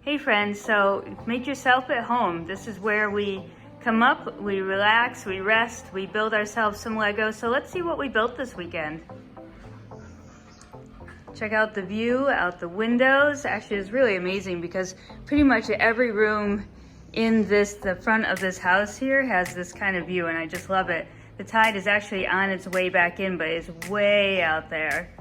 Hey friends, so make yourself at home. This is where we come up, we relax, we rest, we build ourselves some Lego. So let's see what we built this weekend. Check out the view out the windows. Actually, it's really amazing because pretty much every room in the front of this house here has this kind of view, and I just love it. The tide is actually on its way back in, but it's way out there.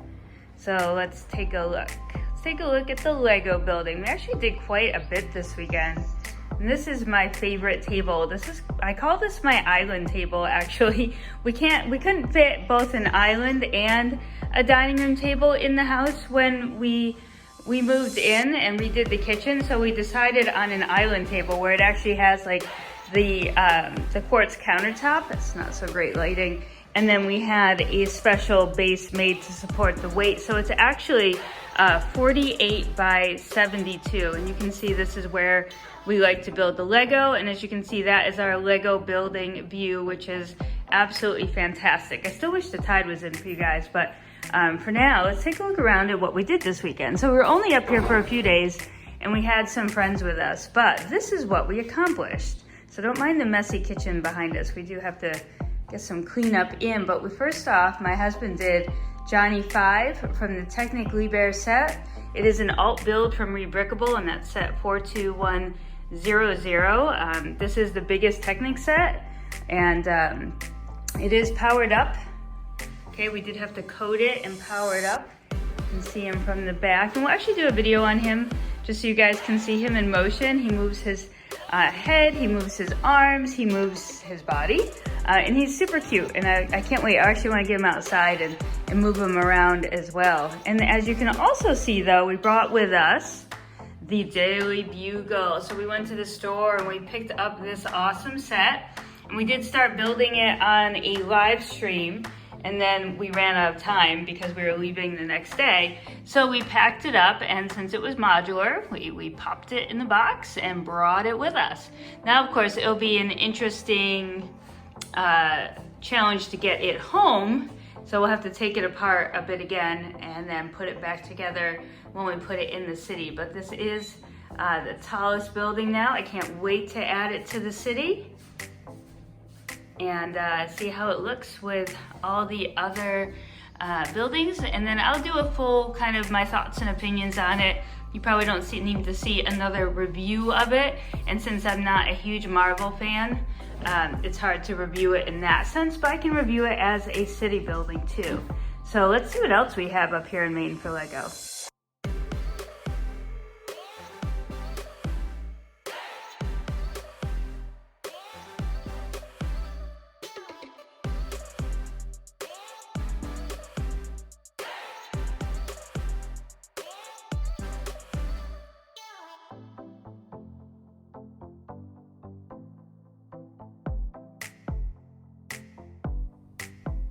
So let's take a look. Let's take a look at the Lego building. We actually did quite a bit this weekend. And this is my favorite table. I call this my island table, actually. We couldn't fit both an island and a dining room table in the house when we moved in and redid the kitchen. So we decided on an island table where it actually has like the quartz countertop. It's not so great lighting. And then we had a special base made to support the weight. So it's actually 48 by 72. And you can see this is where we like to build the Lego. And as you can see, that is our Lego building view, which is absolutely fantastic. I still wish the tide was in for you guys, but for now, let's take a look around at what we did this weekend. So we were only up here for a few days and we had some friends with us, but this is what we accomplished. So don't mind the messy kitchen behind us. We do have to get some cleanup in, but first off, my husband did Johnny 5 from the Technic Liebherr set. It is an alt build from Rebrickable, and that's set 42100. This is the biggest Technic set, and it is powered up. Okay, we did have to code it and power it up. You can see him from the back, and we'll actually do a video on him just so you guys can see him in motion. He moves his head, he moves his arms, he moves his body, and he's super cute, and I can't wait. I actually want to get him outside and move him around as well. And as you can also see though, we brought with us the Daily Bugle. So we went to the store and we picked up this awesome set, and we did start building it on a live stream, and then we ran out of time because we were leaving the next day. So we packed it up, and since it was modular, we popped it in the box and brought it with us. Now, of course, it'll be an interesting challenge to get it home. So we'll have to take it apart a bit again and then put it back together when we put it in the city. But this is the tallest building now. I can't wait to add it to the city and see how it looks with all the other buildings. And then I'll do a full kind of my thoughts and opinions on it. You probably don't need to see another review of it. And since I'm not a huge Marvel fan, it's hard to review it in that sense, but I can review it as a city building too. So let's see what else we have up here in Maine for Lego.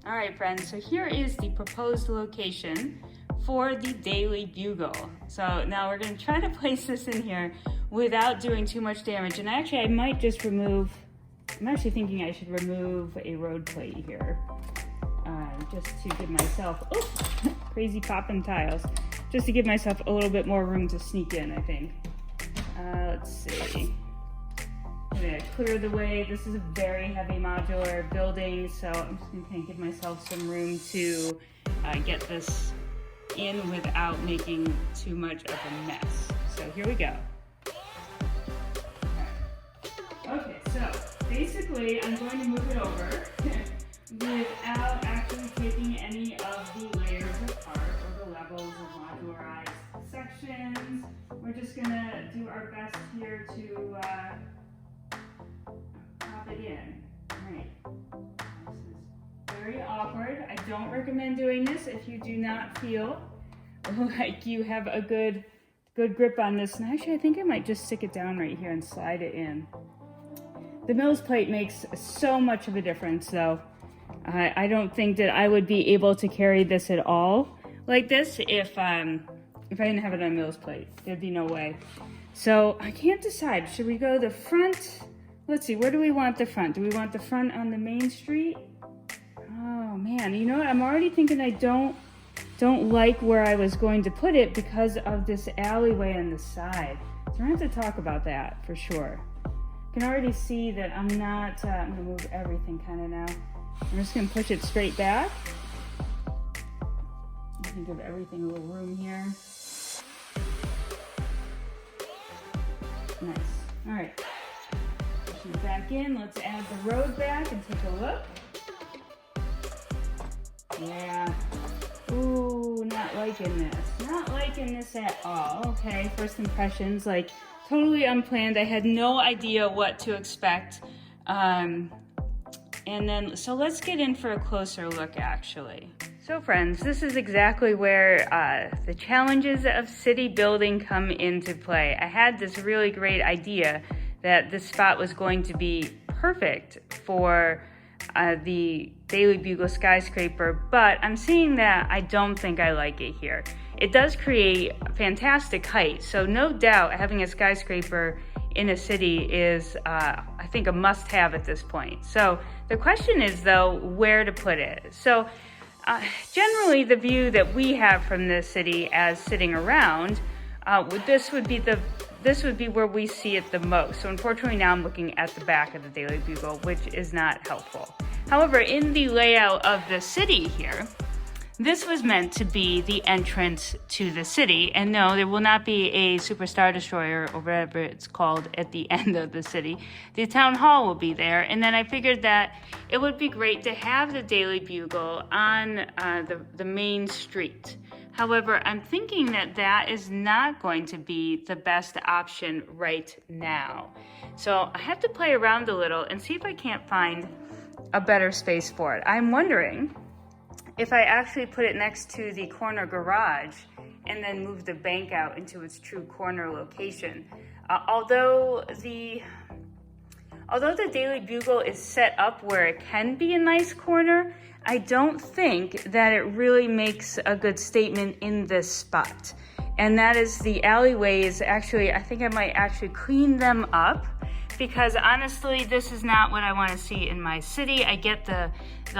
All right, friends, so here is the proposed location for the Daily Bugle. So now we're gonna try to place this in here without doing too much damage. And actually, I might just I'm actually thinking I should remove a road plate here, just to give myself, crazy popping tiles, just to give myself a little bit more room to sneak in, I think. Let's see. I'm gonna clear the way. This is a very heavy modular building, so I'm just gonna give myself some room to get this in without making too much of a mess. So here we go. Okay, so basically I'm going to move it over without actually taking any of the layers apart or the levels of modularized sections. We're just gonna do our best here to pop it in. All right. This is very awkward. I don't recommend doing this if you do not feel like you have a good grip on this. And actually, I think I might just stick it down right here and slide it in. The Mills plate makes so much of a difference, though. I don't think that I would be able to carry this at all like this if I didn't have it on Mills plate. There'd be no way. So I can't decide. Should we go the front? Let's see, where do we want the front? Do we want the front on the main street? Oh man, you know what? I'm already thinking I don't don't like where I was going to put it because of this alleyway on the side. So we're gonna have to talk about that for sure. You can already see that I'm not, I'm gonna move everything kind of now. I'm just gonna push it straight back. I can give everything a little room here. Nice. All right. Pushing it back in. Let's add the road back and take a look. Yeah. Ooh, not liking this. Not liking this at all. Okay, first impressions, like totally unplanned. I had no idea what to expect. And then, so let's get in for a closer look actually. So friends, this is exactly where the challenges of city building come into play. I had this really great idea that this spot was going to be perfect for the Daily Bugle skyscraper, but I'm seeing that I don't think I like it here. It does create fantastic height, so no doubt having a skyscraper in a city is, I think, a must-have at this point. So the question is, though, where to put it. So generally, the view that we have from the city as sitting around, this would be where we see it the most. So unfortunately, now I'm looking at the back of the Daily Bugle, which is not helpful. However, in the layout of the city here, this was meant to be the entrance to the city. And no, there will not be a Superstar Destroyer or whatever it's called at the end of the city. The town hall will be there. And then I figured that it would be great to have the Daily Bugle on the main street. However, I'm thinking that that is not going to be the best option right now. So I have to play around a little and see if I can't find a better space for it. I'm wondering if I actually put it next to the corner garage and then move the bank out into its true corner location. Although the Daily Bugle is set up where it can be a nice corner, I don't think that it really makes a good statement in this spot. And that is the alleyways. Actually, I think I might actually clean them up, because honestly, this is not what I want to see in my city. I get the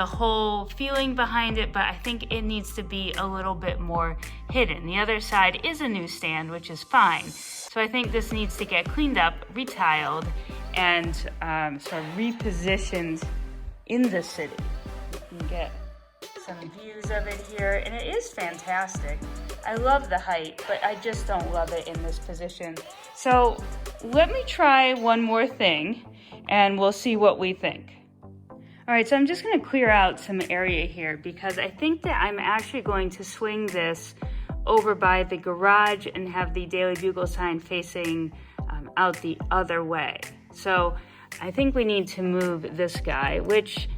whole feeling behind it, but I think it needs to be a little bit more hidden. The other side is a newsstand, which is fine. So I think this needs to get cleaned up, retiled, and sort of repositioned in the city. You can get some views of it here, and it is fantastic. I love the height, but I just don't love it in this position. So let me try one more thing, and we'll see what we think. All right, so I'm just gonna clear out some area here because I think that I'm actually going to swing this over by the garage and have the Daily Bugle sign facing out the other way. So I think we need to move this guy, which,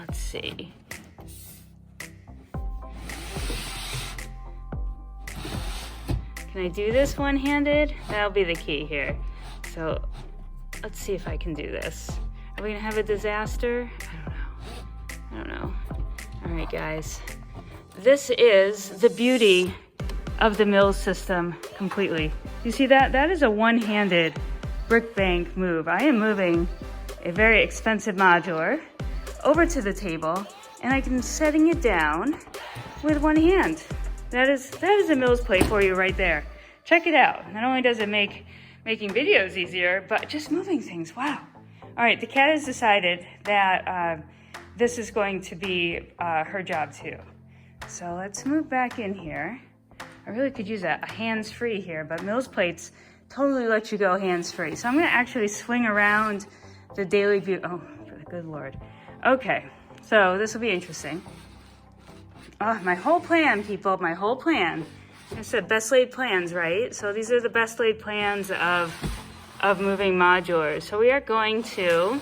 let's see. Can I do this one-handed? That'll be the key here. So let's see if I can do this. Are we gonna have a disaster? I don't know. All right, guys. This is the beauty of the Mills system completely. You see that? That is a one-handed brick bank move. I am moving a very expensive modular over to the table, and I can setting it down with one hand. That is a Mills play for you right there. Check it out. Not only does it make making videos easier, but just moving things. Wow. All right, the cat has decided that this is going to be her job too. So let's move back in here. I really could use a hands-free here, but Mills plates totally let you go hands-free. So I'm gonna actually swing around the Daily Bugle. Oh, for the good Lord. Okay, so this will be interesting. Oh, my whole plan, people, my whole plan. I said best laid plans, right? So these are the best laid plans of moving modulars. So we are going to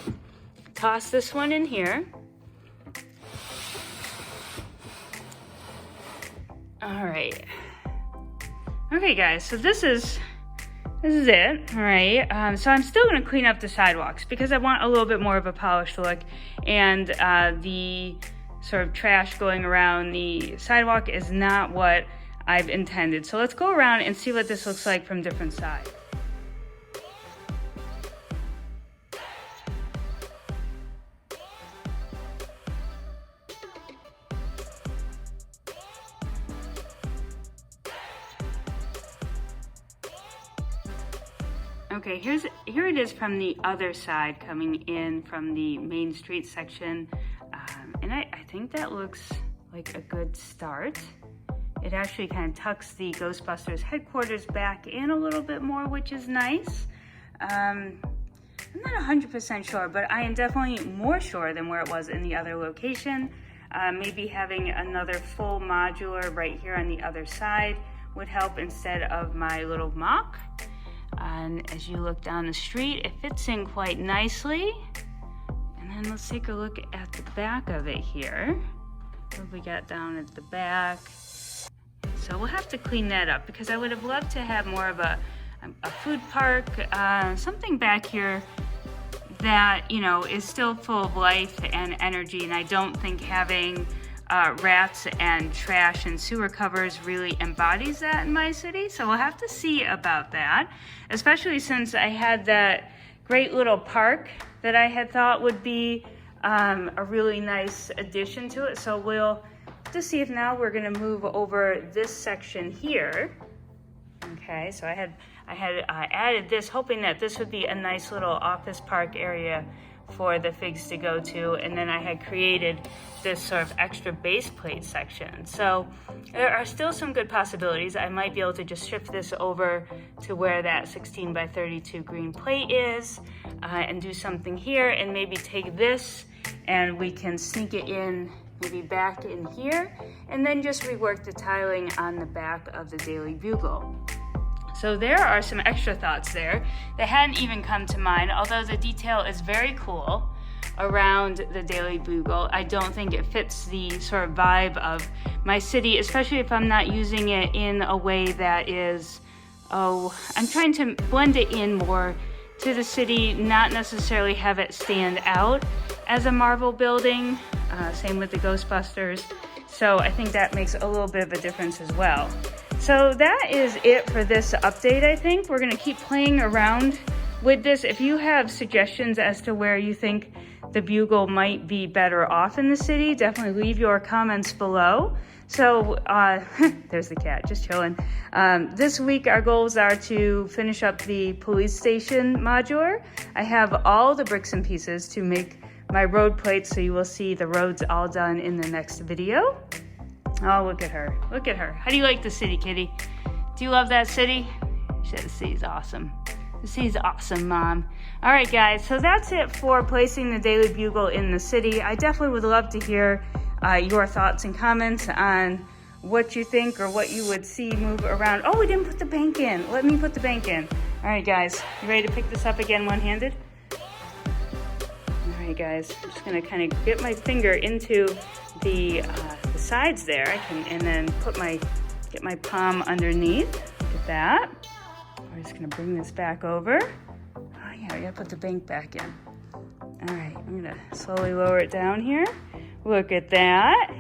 toss this one in here. All right. Okay, guys, so this is it, all right? So I'm still gonna clean up the sidewalks because I want a little bit more of a polished look, and the sort of trash going around the sidewalk is not what I've intended. So let's go around and see what this looks like from different sides. Okay, here it is from the other side, coming in from the Main Street section. And I think that looks like a good start. It actually kind of tucks the Ghostbusters headquarters back in a little bit more, which is nice. I'm not 100% sure, but I am definitely more sure than where it was in the other location. Maybe having another full modular right here on the other side would help instead of my little mock. And as you look down the street, it fits in quite nicely. And then let's take a look at the back of it here. What have we got down at the back? So we'll have to clean that up because I would have loved to have more of a food park, something back here that, you know, is still full of life and energy. And I don't think having rats and trash and sewer covers really embodies that in my city. So we'll have to see about that, especially since I had that great little park that I had thought would be a really nice addition to it. So we'll just see if now we're gonna move over this section here. Okay, so I had added this, hoping that this would be a nice little office park area for the figs to go to, and then I had created this sort of extra base plate section. So there are still some good possibilities. I might be able to just shift this over to where that 16 by 32 green plate is, and do something here, and maybe take this and we can sneak it in maybe back in here, and then just rework the tiling on the back of the Daily Bugle. So there are some extra thoughts there that hadn't even come to mind, although the detail is very cool around the Daily Bugle. I don't think it fits the sort of vibe of my city, especially if I'm not using it in a way that is, I'm trying to blend it in more to the city, not necessarily have it stand out as a Marvel building. Same with the Ghostbusters. So I think that makes a little bit of a difference as well. So that is it for this update, I think. We're gonna keep playing around with this. If you have suggestions as to where you think the Bugle might be better off in the city, definitely leave your comments below. So there's the cat, just chilling. This week our goals are to finish up the police station modular. I have all the bricks and pieces to make my road plates, so you will see the roads all done in the next video. Oh, look at her. Look at her. How do you like the city, kitty? Do you love that city? She said the city's awesome. The city's awesome, Mom. All right, guys. So that's it for placing the Daily Bugle in the city. I definitely would love to hear your thoughts and comments on what you think or what you would see move around. Oh, we didn't put the bank in. Let me put the bank in. All right, guys. You ready to pick this up again one-handed? All right, guys. I'm just going to kind of get my finger into the sides there. And then get my palm underneath. Look at that. We're just gonna bring this back over. Oh yeah, I gotta put the bank back in. All right, I'm gonna slowly lower it down here. Look at that.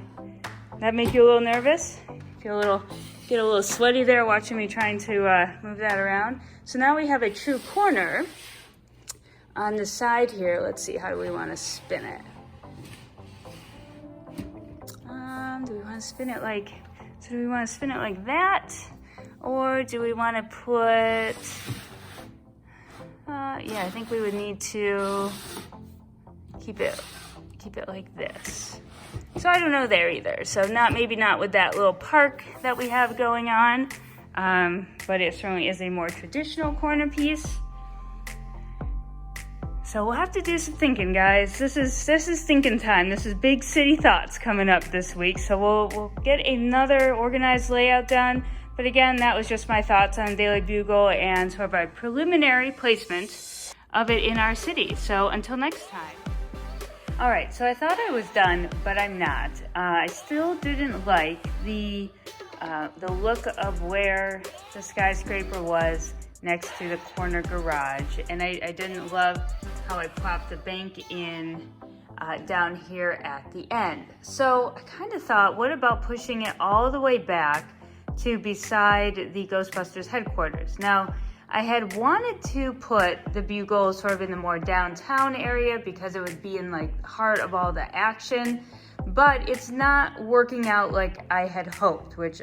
That make you a little nervous? Get a little sweaty there watching me trying to move that around. So now we have a true corner on the side here. Let's see, how do we want to spin it? Do we want to spin it like, so do we want to spin it like that? Or do we want to put, yeah, I think we would need to keep it like this. So I don't know there either. So maybe not with that little park that we have going on, but it certainly is a more traditional corner piece. So we'll have to do some thinking, guys. This is thinking time. This is big city thoughts coming up this week. So we'll get another organized layout done. But again, that was just my thoughts on Daily Bugle and sort of a preliminary placement of it in our city. So until next time. All right, so I thought I was done, but I'm not. I still didn't like the look of where the skyscraper was next to the corner garage. And I didn't love how I plopped the bank in down here at the end. So I kind of thought, what about pushing it all the way back to beside the Ghostbusters headquarters? Now, I had wanted to put the Bugle sort of in the more downtown area because it would be in like the heart of all the action, but it's not working out like I had hoped, which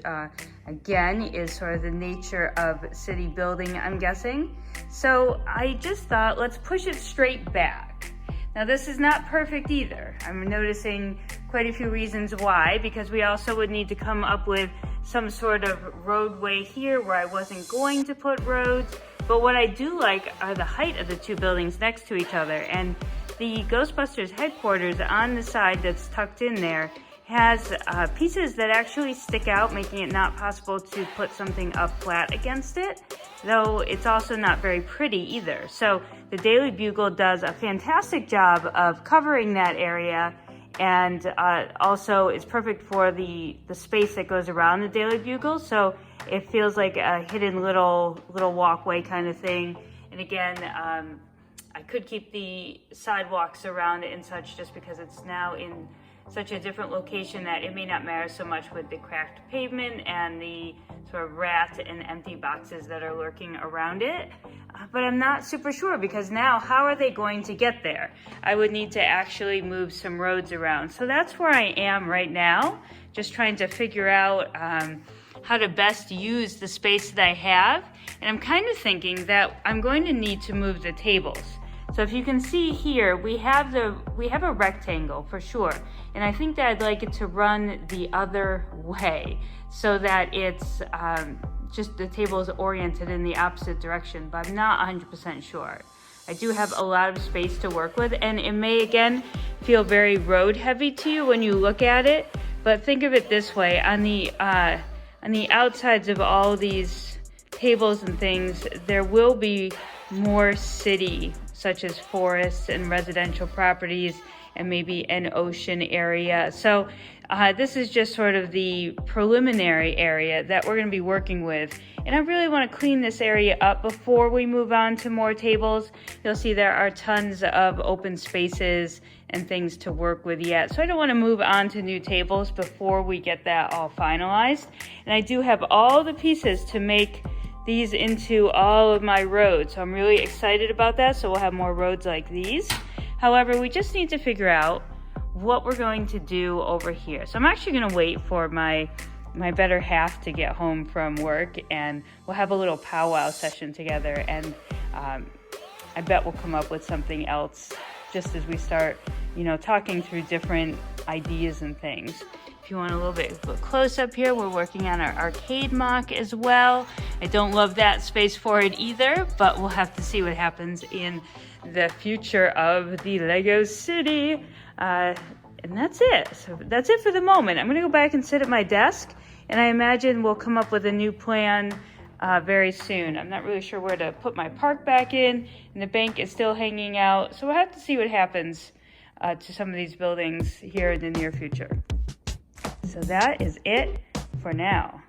again is sort of the nature of city building, I'm guessing. So I just thought, let's push it straight back. Now this is not perfect either. I'm noticing quite a few reasons why, because we also would need to come up with some sort of roadway here where I wasn't going to put roads. But what I do like are the height of the two buildings next to each other. And the Ghostbusters headquarters on the side that's tucked in there has pieces that actually stick out, making it not possible to put something up flat against it, though it's also not very pretty either. So the Daily Bugle does a fantastic job of covering that area, and also it's perfect for the space that goes around the Daily Bugle. So it feels like a hidden little walkway kind of thing. And again, I could keep the sidewalks around it and such, just because it's now in such a different location that it may not matter so much with the cracked pavement and the sort of rat and empty boxes that are lurking around it. But I'm not super sure, because now how are they going to get there? I would need to actually move some roads around. So that's where I am right now, just trying to figure out how to best use the space that I have. And I'm kind of thinking that I'm going to need to move the tables. So if you can see here, we have a rectangle for sure. And I think that I'd like it to run the other way so that it's just the table is oriented in the opposite direction, but I'm not 100% sure. I do have a lot of space to work with, and it may again feel very road heavy to you when you look at it, but think of it this way: on the outsides of all these tables and things, there will be more city, such as forests and residential properties and maybe an ocean area. So this is just sort of the preliminary area that we're going to be working with. And I really want to clean this area up before we move on to more tables. You'll see there are tons of open spaces and things to work with yet. So I don't want to move on to new tables before we get that all finalized. And I do have all the pieces to make these into all of my roads. So I'm really excited about that. So we'll have more roads like these. However, we just need to figure out what we're going to do over here. So I'm actually going to wait for my better half to get home from work, and we'll have a little powwow session together, and I bet we'll come up with something else just as we start, talking through different ideas and things. If you want a little bit of a close-up here, we're working on our arcade mock as well. I don't love that space for it either, but we'll have to see what happens in the future of the Lego City. And that's it. So that's it for the moment. I'm going to go back and sit at my desk, and I imagine we'll come up with a new plan very soon. I'm not really sure where to put my park back in, and the bank is still hanging out. So we'll have to see what happens to some of these buildings here in the near future. So that is it for now.